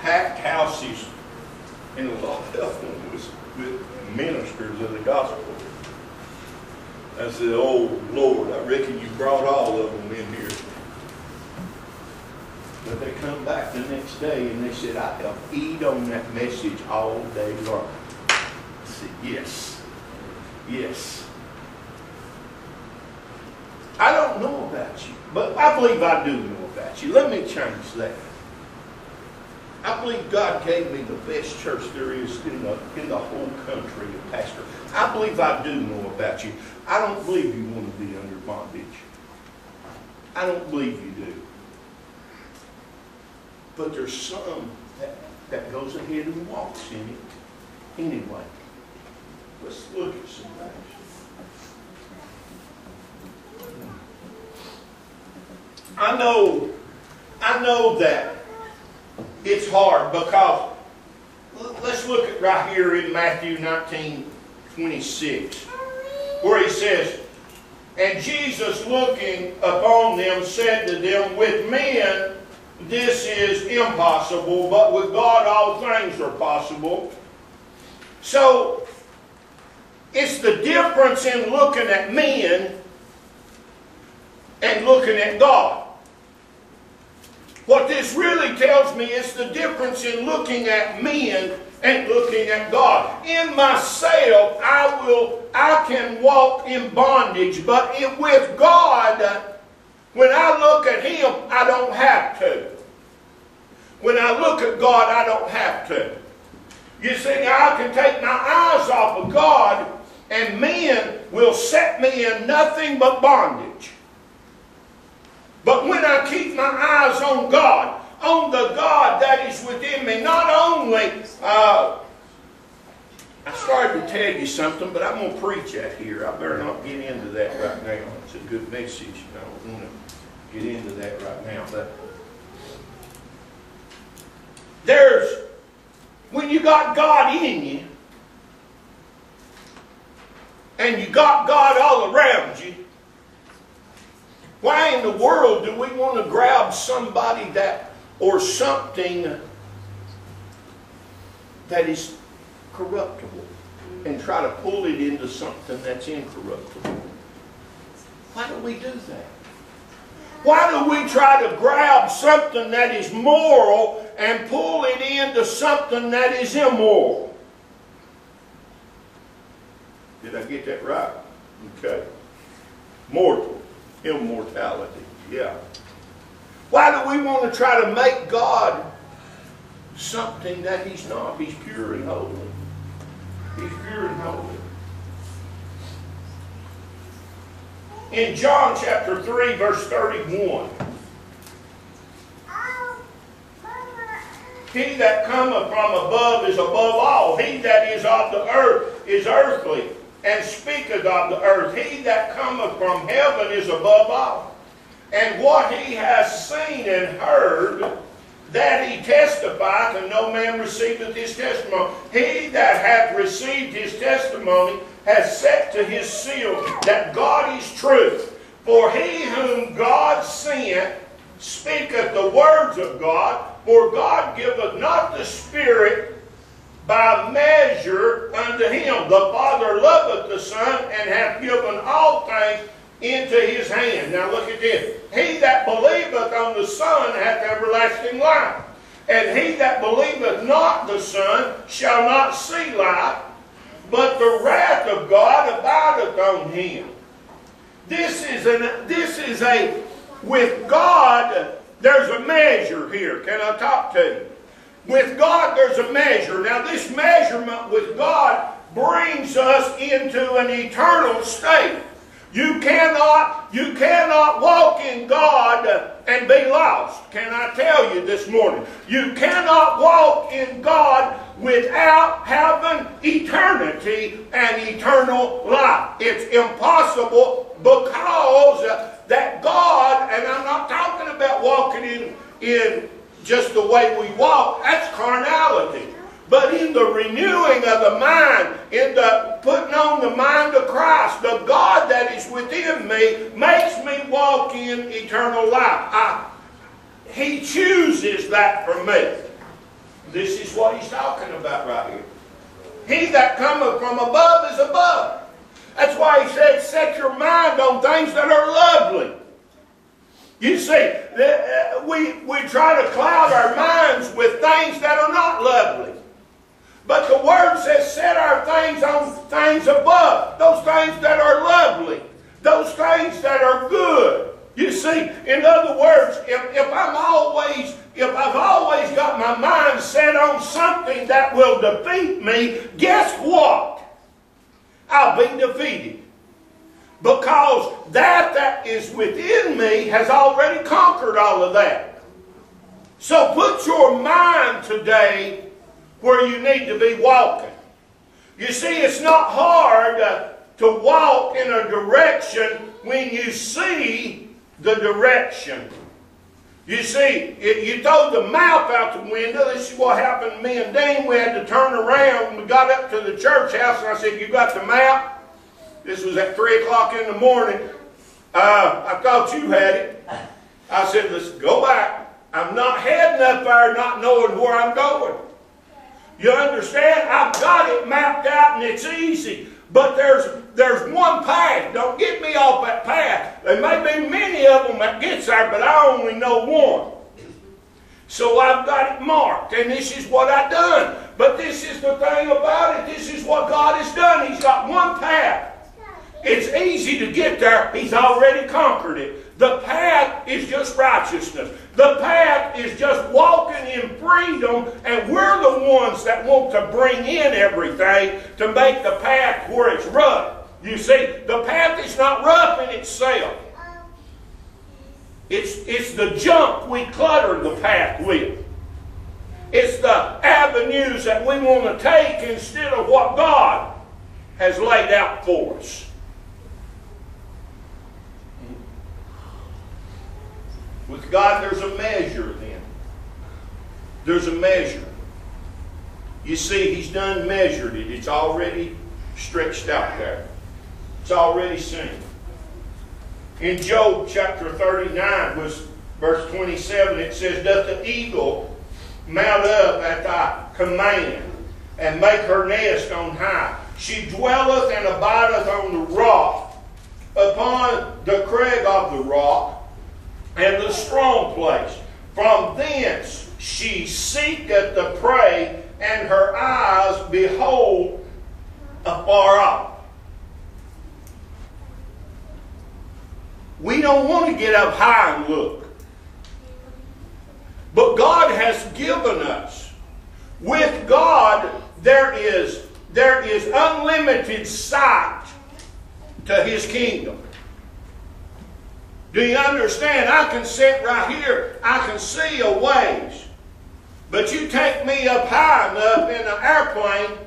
packed houses, and a lot of them was with ministers of the gospel. I said, oh, Lord, I reckon you brought all of them in here. But they come back the next day and they said, I have feed on that message all day long. I said, yes. Yes. I don't know about you, but I believe I do know about you. Let me change that. I believe God gave me the best church there is in the whole country of pastor. I believe I do know about you. I don't believe you want to be under bondage. I don't believe you do. But there's some that goes ahead and walks in it anyway. Let's look at some things. I know that it's hard because let's look at right here in Matthew 19:26, where he says, and Jesus looking upon them said to them, with men this is impossible, but with God all things are possible. So it's the difference in looking at men and looking at God. What this really tells me is the difference in looking at men and looking at God. In myself, I can walk in bondage, but with God, when I look at Him, I don't have to. When I look at God, I don't have to. You see, I can take my eyes off of God, and men will set me in nothing but bondage. But when I keep my eyes on God, on the God that is within me, not only, I started to tell you something, but I'm going to preach that here. I better not get into that right now. It's a good message, and I don't want to get into that right now. But when you got God in you, and you got God all around you, why in the world do we want to grab somebody or something that is corruptible and try to pull it into something that's incorruptible? Why do we do that? Why do we try to grab something that is moral and pull it into something that is immoral? Did I get that right? Okay. Mortal. Immortality. Yeah. Why do we want to try to make God something that He's not? He's pure and holy. He's pure and holy. In John chapter 3, verse 31. He that cometh from above is above all. He that is of the earth is earthly, and speaketh of the earth. He that cometh from heaven is above all. And what he has seen and heard, that he testifieth, and no man receiveth his testimony. He that hath received his testimony has set to his seal that God is truth. For he whom God sent speaketh the words of God, for God giveth not the Spirit by measure unto him. The Father loveth the Son, and hath given all things into his hand. Now look at this. He that believeth on the Son hath everlasting life. And he that believeth not the Son shall not see life, but the wrath of God abideth on him. With God, there's a measure here. Can I talk to you? With God, there's a measure. Now, this measurement with God brings us into an eternal state. You cannot walk in God and be lost. Can I tell you this morning? You cannot walk in God without having eternity and eternal life. It's impossible because that God, and I'm not talking about walking in just the way we walk, that's carnality. But in the renewing of the mind, in the putting on the mind of Christ, the God that is within me makes me walk in eternal life. He chooses that for me. This is what he's talking about right here. He that cometh from above is above. That's why he said, set your mind on things that are lovely. You see, we try to cloud our minds with things that are not lovely. But the Word says, set our things on things above. Those things that are lovely. Those things that are good. You see, in other words, if I've always got my mind set on something that will defeat me, guess what? I'll be defeated. Because that is within me has already conquered all of that. So put your mind today where you need to be walking. You see, it's not hard to walk in a direction when you see the direction. You see, you throw the map out the window. This is what happened to me and Dean. We had to turn around. We got up to the church house and I said, you got the map? This was at 3 o'clock in the morning. I thought you had it. I said, let's go back. I'm not heading up there not knowing where I'm going. You understand? I've got it mapped out and it's easy. But there's one path. Don't get me off that path. There may be many of them that gets there, but I only know one. So I've got it marked, and this is what I've done. But this is the thing about it. This is what God has done. He's got one path. It's easy to get there. He's already conquered it. The path is just righteousness. The path is just walking in freedom, and we're the ones that want to bring in everything to make the path where it's rough. You see, the path is not rough in itself. It's the junk we clutter the path with. It's the avenues that we want to take instead of what God has laid out for us. With God, there's a measure then. There's a measure. You see, He's done measured it. It's already stretched out there. It's already seen. In Job chapter 39, verse 27, it says, doth the eagle mount up at thy command, and make her nest on high? She dwelleth and abideth on the rock, upon the crag of the rock, and the strong place. From thence she seeketh the prey, and her eyes behold afar off. We don't want to get up high and look. But God has given us. With God, there is unlimited sight to His kingdom. Do you understand? I can sit right here. I can see a ways. But you take me up high enough in an airplane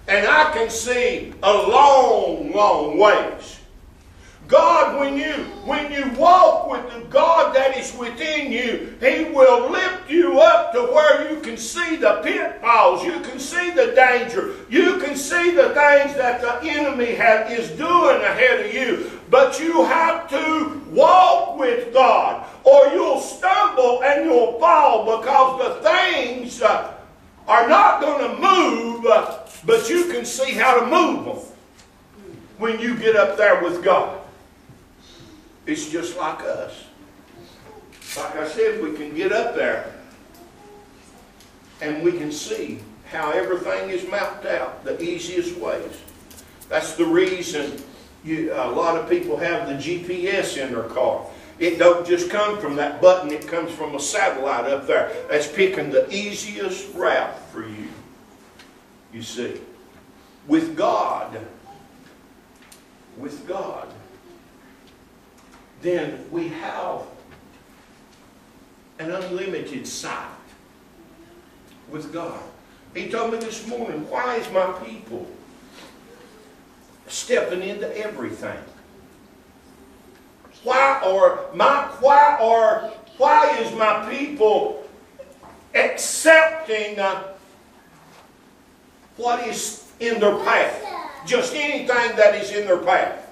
and I can see a long, long ways. God, when you walk with the God that is within you, He will lift you up to where you can see the pitfalls, you can see the danger, you can see the things that the enemy is doing ahead of you. But you have to walk with God, or you'll stumble and you'll fall, because the things are not going to move, but you can see how to move them when you get up there with God. It's just like us. Like I said, we can get up there and we can see how everything is mapped out, the easiest ways. That's the reason a lot of people have the GPS in their car. It don't just come from that button, it comes from a satellite up there. That's picking the easiest route for you. You see. With God, then we have an unlimited sight with God. He told me this morning, why is my people stepping into everything? Why is my people accepting what is in their path? Just anything that is in their path.